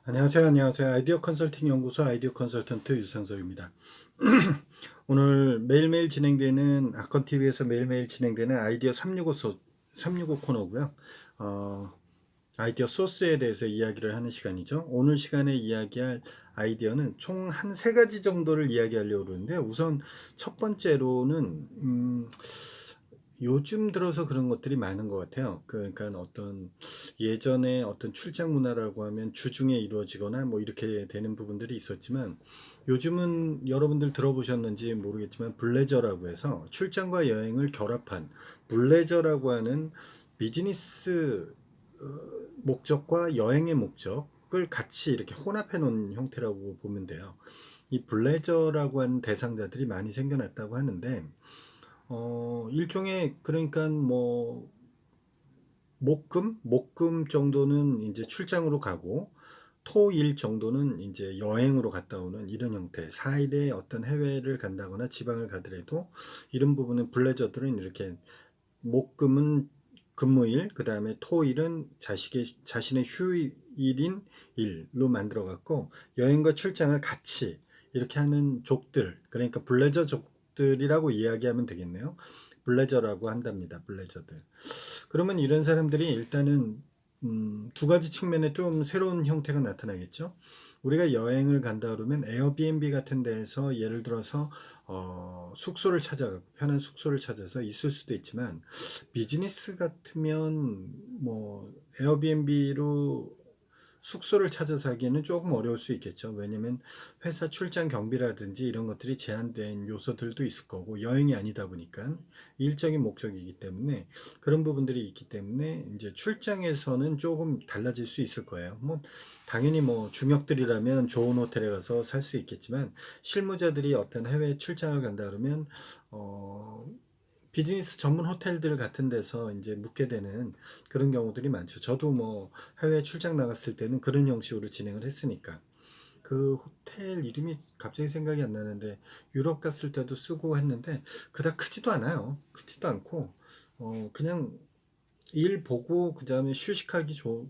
안녕하세요. 아이디어 컨설팅 연구소 아이디어 컨설턴트 유상석입니다. 오늘 매일매일 진행되는 아컨TV에서 매일매일 진행되는 아이디어 365 코너고요. 어, 아이디어 소스에 대해서 이야기를 하는 시간이죠. 오늘 시간에 이야기할 아이디어는 총 한 세 가지 정도를 이야기하려고 그러는데, 우선 첫 번째로는 요즘 들어서 그런 것들이 많은 것 같아요. 그러니까 어떤 예전에 어떤 출장 문화라고 하면 주중에 이루어지거나 뭐 이렇게 되는 부분들이 있었지만, 요즘은 여러분들 들어보셨는지 모르겠지만 블레저라고 해서 출장과 여행을 결합한 블레저라고 하는 비즈니스 목적과 여행의 목적을 같이 이렇게 혼합해 놓은 형태라고 보면 돼요. 이 블레저라고 하는 대상자들이 많이 생겨났다고 하는데, 일종의, 그러니까 뭐 목금 정도는 이제 출장으로 가고, 토일 정도는 이제 여행으로 갔다 오는 이런 형태, 4일에 어떤 해외를 간다거나 지방을 가더라도 이런 부분은 블레저들은 이렇게 목금은 근무일, 그 다음에 토일은 자신의 휴일인 일로 만들어 갖고 여행과 출장을 같이 이렇게 하는 족들, 그러니까 블레저 족들이라고 이야기하면 되겠네요. 블레저라고 한답니다. 블레저들. 그러면 이런 사람들이 일단은 두 가지 측면에 좀 새로운 형태가 나타나겠죠. 우리가 여행을 간다 그러면 에어비앤비 같은 데에서 예를 들어서 숙소를 찾아 편한 숙소를 찾아서 있을 수도 있지만, 비즈니스 같으면 뭐 에어비앤비로 숙소를 찾아서 하기에는 조금 어려울 수 있겠죠. 왜냐면 회사 출장 경비라든지 이런 것들이 제한된 요소들도 있을 거고, 여행이 아니다 보니까 일적인 목적이기 때문에 그런 부분들이 있기 때문에 이제 출장에서는 조금 달라질 수 있을 거예요. 뭐 당연히 뭐 중역들이라면 좋은 호텔에 가서 살 수 있겠지만, 실무자들이 어떤 해외 출장을 간다 그러면 어 비즈니스 전문 호텔들 같은 데서 이제 묵게 되는 그런 경우들이 많죠. 저도 뭐 해외 출장 나갔을 때는 그런 형식으로 진행을 했으니까. 그 호텔 이름이 갑자기 생각이 안 나는데, 유럽 갔을 때도 쓰고 했는데 그닥 크지도 않아요. 크지도 않고 그냥 일 보고 그 다음에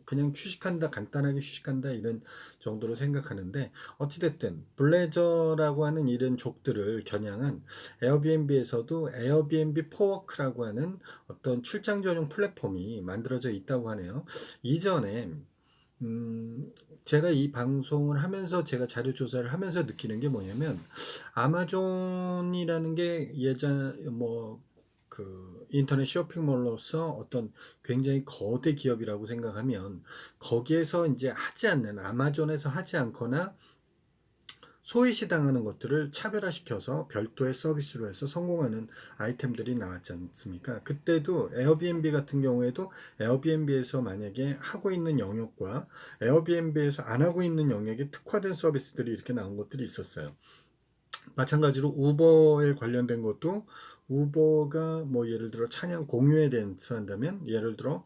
그냥 휴식한다, 간단하게 휴식한다, 이런 정도로 생각하는데, 어찌됐든 블레저라고 하는 이런 족들을 겨냥한 에어비앤비에서도 에어비앤비 포워크라고 하는 어떤 출장 전용 플랫폼이 만들어져 있다고 하네요. 이전에 음, 제가 이 방송을 하면서 제가 자료 조사를 하면서 느끼는 게 뭐냐면, 아마존이라는 게 예전 뭐 그 인터넷 쇼핑몰로서 어떤 굉장히 거대 기업이라고 생각하면, 거기에서 이제 하지 않는, 아마존에서 하지 않거나 소외시당하는 것들을 차별화시켜서 별도의 서비스로 해서 성공하는 아이템들이 나왔지 않습니까? 그때도 에어비앤비 같은 경우에도 에어비앤비에서 만약에 하고 있는 영역과 에어비앤비에서 안 하고 있는 영역에 특화된 서비스들이 이렇게 나온 것들이 있었어요. 마찬가지로 우버에 관련된 것도, 우버가 뭐 예를 들어 차량 공유에 대해서 한다면, 예를 들어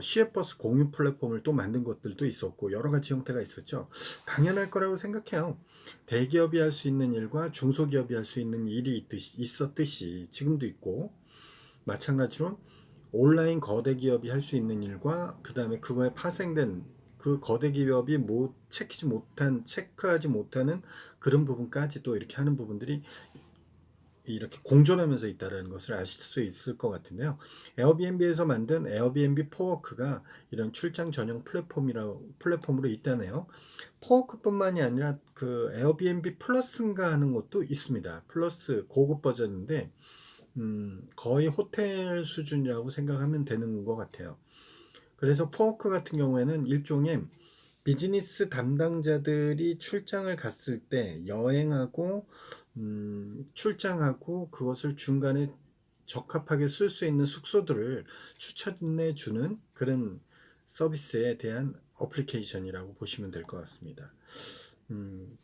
시외버스 공유 플랫폼을 또 만든 것들도 있었고, 여러 가지 형태가 있었죠. 당연할 거라고 생각해요. 대기업이 할 수 있는 일과 중소기업이 할 수 있는 일이 있었듯이 지금도 있고, 마찬가지로 온라인 거대 기업이 할 수 있는 일과 그 다음에 그거에 파생된 그 거대 기업이 체크하지 못하는 그런 부분까지도 이렇게 하는 부분들이 이렇게 공존하면서 있다는 것을 아실 수 있을 것 같은데요. 에어비앤비에서 만든 에어비앤비 포워크가 이런 출장 전용 플랫폼으로 있다네요. 포워크뿐만이 아니라 그 에어비앤비 플러스인가 하는 것도 있습니다. 플러스 고급 버전인데 거의 호텔 수준이라고 생각하면 되는 것 같아요. 그래서 포워크 같은 경우에는 일종의 비즈니스 담당자들이 출장을 갔을 때 여행하고 출장하고 그것을 중간에 적합하게 쓸 수 있는 숙소들을 추천해 주는 그런 서비스에 대한 어플리케이션이라고 보시면 될 것 같습니다. 음,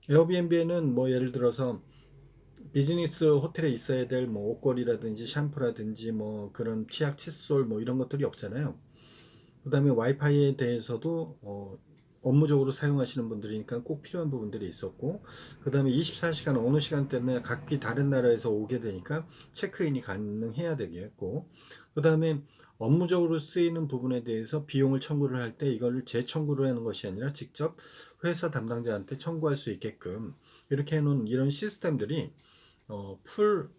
에어비앤비에는 뭐 예를 들어서 비즈니스 호텔에 있어야 될 뭐 옷걸이라든지 샴푸라든지 뭐 그런 치약 칫솔 뭐 이런 것들이 없잖아요. 그 다음에 와이파이에 대해서도 업무적으로 사용하시는 분들이니까 꼭 필요한 부분들이 있었고, 그 다음에 24시간 어느 시간대나 각기 다른 나라에서 오게 되니까 체크인이 가능해야 되겠고, 그 다음에 업무적으로 쓰이는 부분에 대해서 비용을 청구를 할 때 이걸 재청구를 하는 것이 아니라 직접 회사 담당자한테 청구할 수 있게끔 이렇게 해놓은 이런 시스템들이 풀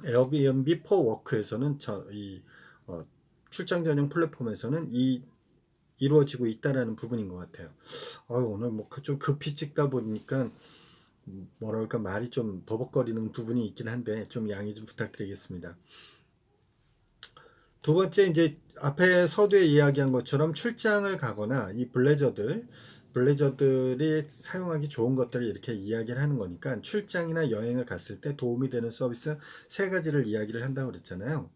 에어비앤비 포 워크에서는 이 어, 출장 전용 플랫폼에서는 이루어지고 있다라는 부분인 것 같아요. 오늘 뭐 좀 급히 찍다 보니까 뭐랄까 말이 좀 버벅거리는 부분이 있긴 한데 좀 양해 좀 부탁드리겠습니다. 두 번째 이제 앞에 서두에 이야기한 것처럼 출장을 가거나 이 블레저들이 사용하기 좋은 것들을 이렇게 이야기를 하는 거니까 출장이나 여행을 갔을 때 도움이 되는 서비스 세 가지를 이야기를 한다고 그랬잖아요.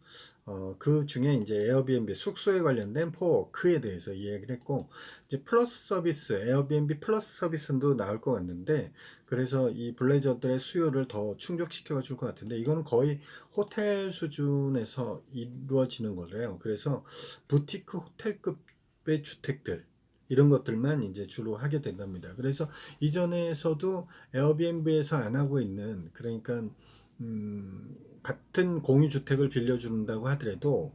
그 중에 이제 에어비앤비 숙소에 관련된 포워크에 대해서 이야기를 했고, 이제 플러스 서비스, 에어비앤비 플러스 서비스도 나올 것 같는데, 그래서 이 블레저들의 수요를 더 충족시켜 줄 것 같은데, 이거는 거의 호텔 수준에서 이루어지는 거래요. 그래서 부티크 호텔급의 주택들, 이런 것들만 이제 주로 하게 된답니다. 그래서 이전에서도 에어비앤비에서 안 하고 있는, 그러니까 같은 공유주택을 빌려준다고 하더라도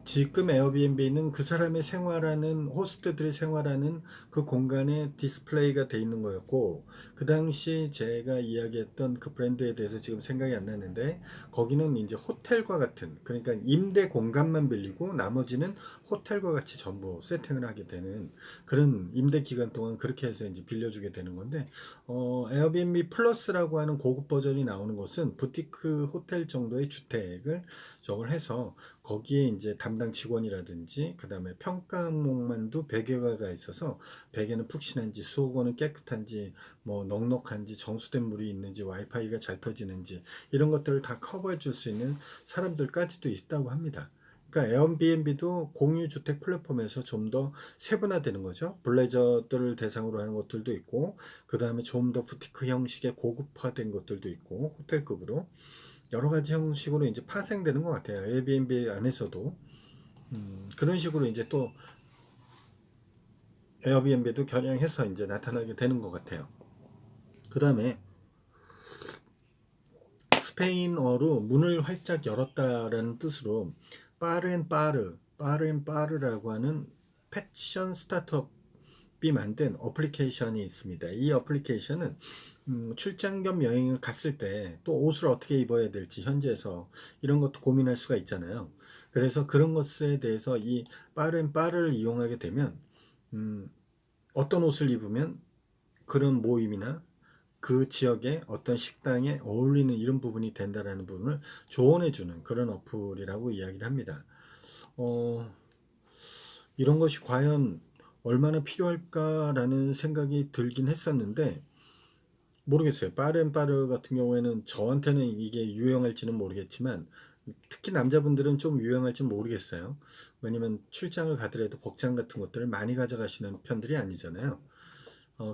지금 에어비앤비는 그 사람의 생활하는 호스트들이 생활하는 그 공간에 디스플레이가 돼 있는 거였고 그 당시 제가 이야기했던 그 브랜드에 대해서 지금 생각이 안 나는데 거기는 이제 호텔과 같은 그러니까 임대 공간만 빌리고 나머지는 호텔과 같이 전부 세팅을 하게 되는 그런 임대 기간 동안 그렇게 해서 이제 빌려주게 되는 건데 에어비앤비 플러스라고 하는 고급 버전이 나오는 것은 부티크 호텔 정도의 주택을 저걸 해서 거기에 이제 담당 직원이라든지 그 다음에 평가 항목만도 베개가 있어서 베개는 푹신한지 수도원은 깨끗한지 뭐 넉넉한지 정수된 물이 있는지 와이파이가 잘 터지는지 이런 것들을 다 커버해 줄 수 있는 사람들까지도 있다고 합니다. 그러니까 에어비앤비도 공유주택 플랫폼에서 좀 더 세분화되는 거죠. 블레저들을 대상으로 하는 것들도 있고 그 다음에 좀 더 부티크 형식의 고급화된 것들도 있고 호텔급으로 여러 가지 형식으로 이제 파생되는 것 같아요. 에어비앤비 안에서도 그런 식으로 이제 또 에어비앤비도 겨냥해서 이제 나타나게 되는 것 같아요. 그 다음에 스페인어로 문을 활짝 열었다라는 뜻으로 빠르라고 하는 패션 스타트업이 만든 어플리케이션이 있습니다. 이 어플리케이션은 출장 겸 여행을 갔을 때 또 옷을 어떻게 입어야 될지 현지에서 이런 것도 고민할 수가 있잖아요. 그래서 그런 것에 대해서 이 빠르를 이용하게 되면 음, 어떤 옷을 입으면 그런 모임이나 그 지역의 어떤 식당에 어울리는 이런 부분이 된다라는 부분을 조언해주는 그런 어플이라고 이야기를 합니다. 어, 이런 것이 과연 얼마나 필요할까라는 생각이 들긴 했었는데 모르겠어요. 빠른 같은 경우에는 저한테는 이게 유용할지는 모르겠지만 특히 남자분들은 좀 유용할지 모르겠어요. 왜냐면 출장을 가더라도 복장 같은 것들을 많이 가져가시는 편들이 아니잖아요.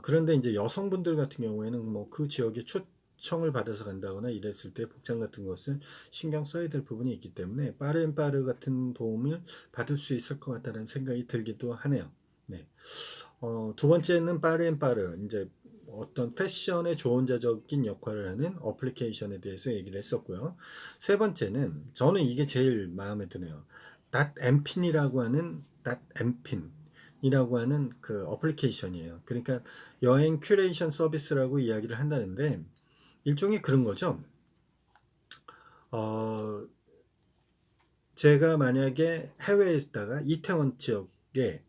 그런데 이제 여성분들 같은 경우에는 뭐 그 지역에 초청을 받아서 간다거나 이랬을 때 복장 같은 것을 신경 써야 될 부분이 있기 때문에 빠르 같은 도움을 받을 수 있을 것 같다는 생각이 들기도 하네요. 네. 두 번째는 빠르 이제 어떤 패션의 조언자적인 역할을 하는 어플리케이션에 대해서 얘기를 했었고요. 세 번째는 저는 이게 제일 마음에 드네요. 닷엠핀이라고 하는 닷엠핀이라고 하는 그 어플리케이션이에요. 그러니까 여행 큐레이션 서비스라고 이야기를 한다는데 일종의 그런 거죠. 어, 제가 만약에 해외에 있다가 이태원 지역에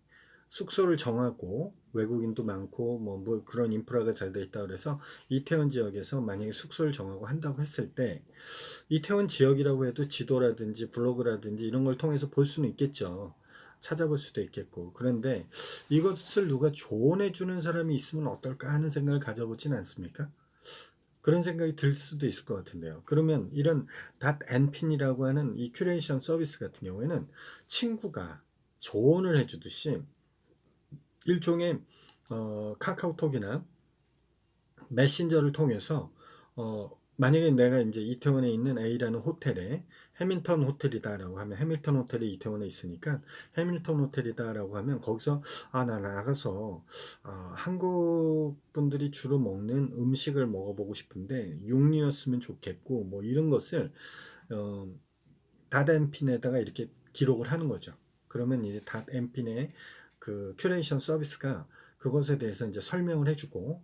숙소를 정하고 외국인도 많고 뭐 그런 인프라가 잘 돼 있다 그래서 이태원 지역에서 만약에 숙소를 정하고 한다고 했을 때 이태원 지역이라고 해도 지도라든지 블로그라든지 이런 걸 통해서 볼 수는 있겠죠. 찾아볼 수도 있겠고. 그런데 이것을 누가 조언해 주는 사람이 있으면 어떨까 하는 생각을 가져보진 않습니까? 그런 생각이 들 수도 있을 것 같은데요. 그러면 이런 닷앤핀이라고 하는 이 큐레이션 서비스 같은 경우에는 친구가 조언을 해주듯이 일종의 카카오톡이나 메신저를 통해서 만약에 내가 이제 이태원에 있는 A라는 호텔에 해밀턴 호텔이다라고 하면 해밀턴 호텔이 이태원에 있으니까 해밀턴 호텔이다라고 하면 거기서 나 나가서 한국 분들이 주로 먹는 음식을 먹어보고 싶은데 육류였으면 좋겠고 뭐 이런 것을 어, 다단핀에다가 이렇게 기록을 하는 거죠. 그러면 이제 닷엠핀의 그 큐레이션 서비스가 그것에 대해서 이제 설명을 해주고,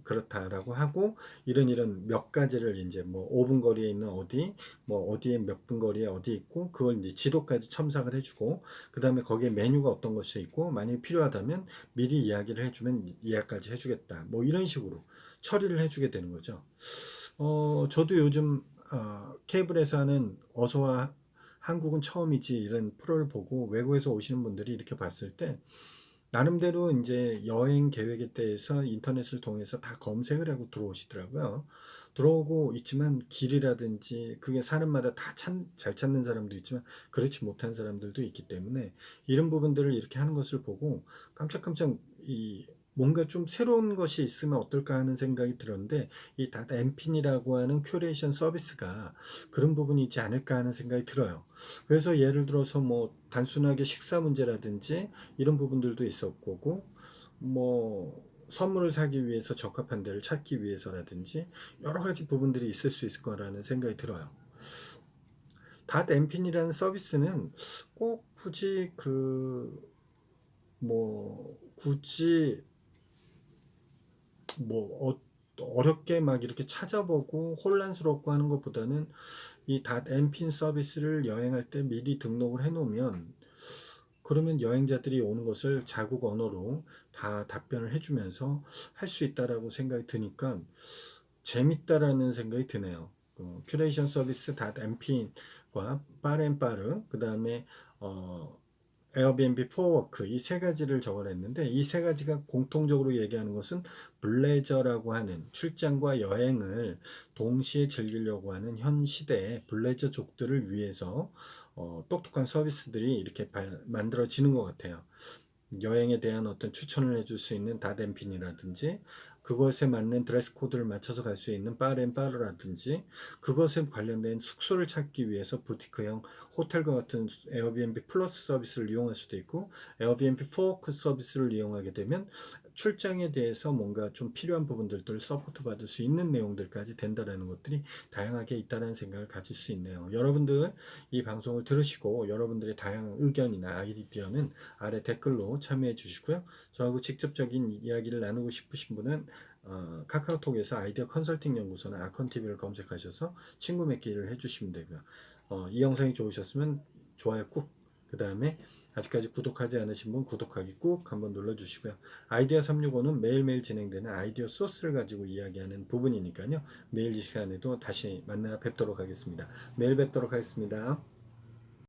그렇다라고 하고, 이런 몇 가지를 이제 뭐 5분 거리에 있는 어디, 뭐 어디에 몇 분 거리에 어디 있고, 그걸 이제 지도까지 첨삭을 해주고, 그 다음에 거기에 메뉴가 어떤 것이 있고, 만약에 필요하다면 미리 이야기를 해주면 예약까지 해주겠다. 뭐 이런 식으로 처리를 해주게 되는 거죠. 저도 요즘 케이블에서 하는 어서와 한국은 처음이지 이런 프로를 보고 외국에서 오시는 분들이 이렇게 봤을 때 나름대로 이제 여행 계획에 대해서 인터넷을 통해서 다 검색을 하고 들어오시더라고요. 들어오고 있지만 길이라든지 그게 사람마다 다 잘 찾는 사람도 있지만 그렇지 못한 사람들도 있기 때문에 이런 부분들을 이렇게 하는 것을 보고 깜짝깜짝 뭔가 좀 새로운 것이 있으면 어떨까 하는 생각이 들었는데 이 다다 엠핀이라고 하는 큐레이션 서비스가 그런 부분이 있지 않을까 하는 생각이 들어요. 그래서 예를 들어서 뭐 단순하게 식사 문제라든지 이런 부분들도 있었고, 뭐, 선물을 사기 위해서 적합한 데를 찾기 위해서라든지, 여러 가지 부분들이 있을 수 있을 거라는 생각이 들어요. 닷엠핀이라는 서비스는 꼭 굳이 굳이 어렵게 막 이렇게 찾아보고 혼란스럽고 하는 것보다는 이 닷엠핀 서비스를 여행할 때 미리 등록을 해 놓으면 그러면 여행자들이 오는 것을 자국 언어로 다 답변을 해주면서 할 수 있다라고 생각이 드니까 재밌다라는 생각이 드네요. 큐레이션 서비스 닷엠핀과 빠렌빠르 그 다음에 에어비앤비 포워크 이 세 가지를 적어냈는데 이 세 가지가 공통적으로 얘기하는 것은 블레저라고 하는 출장과 여행을 동시에 즐기려고 하는 현 시대의 블레저족들을 위해서 똑똑한 서비스들이 이렇게 만들어지는 것 같아요. 여행에 대한 어떤 추천을 해줄 수 있는 다덴핀이라든지 그것에 맞는 드레스 코드를 맞춰서 갈 수 있는 빠렌빠르라든지 그것에 관련된 숙소를 찾기 위해서 부티크형 호텔과 같은 에어비앤비 플러스 서비스를 이용할 수도 있고 에어비앤비 포워크 서비스를 이용하게 되면 출장에 대해서 뭔가 좀 필요한 부분들을 서포트 받을 수 있는 내용들까지 된다라는 것들이 다양하게 있다는 생각을 가질 수 있네요. 여러분들 이 방송을 들으시고 여러분들의 다양한 의견이나 아이디어는 아래 댓글로 참여해 주시고요. 저하고 직접적인 이야기를 나누고 싶으신 분은 카카오톡에서 아이디어 컨설팅 연구소나 아컨TV를 검색하셔서 친구 맺기를 해주시면 되고요. 이 영상이 좋으셨으면 좋아요 꾹, 그 다음에 아직까지 구독하지 않으신 분 구독하기 꾹 한번 눌러주시고요. 아이디어 365는 매일매일 진행되는 아이디어 소스를 가지고 이야기하는 부분이니까요. 내일 이 시간에도 다시 만나 뵙도록 하겠습니다. 내일 뵙도록 하겠습니다.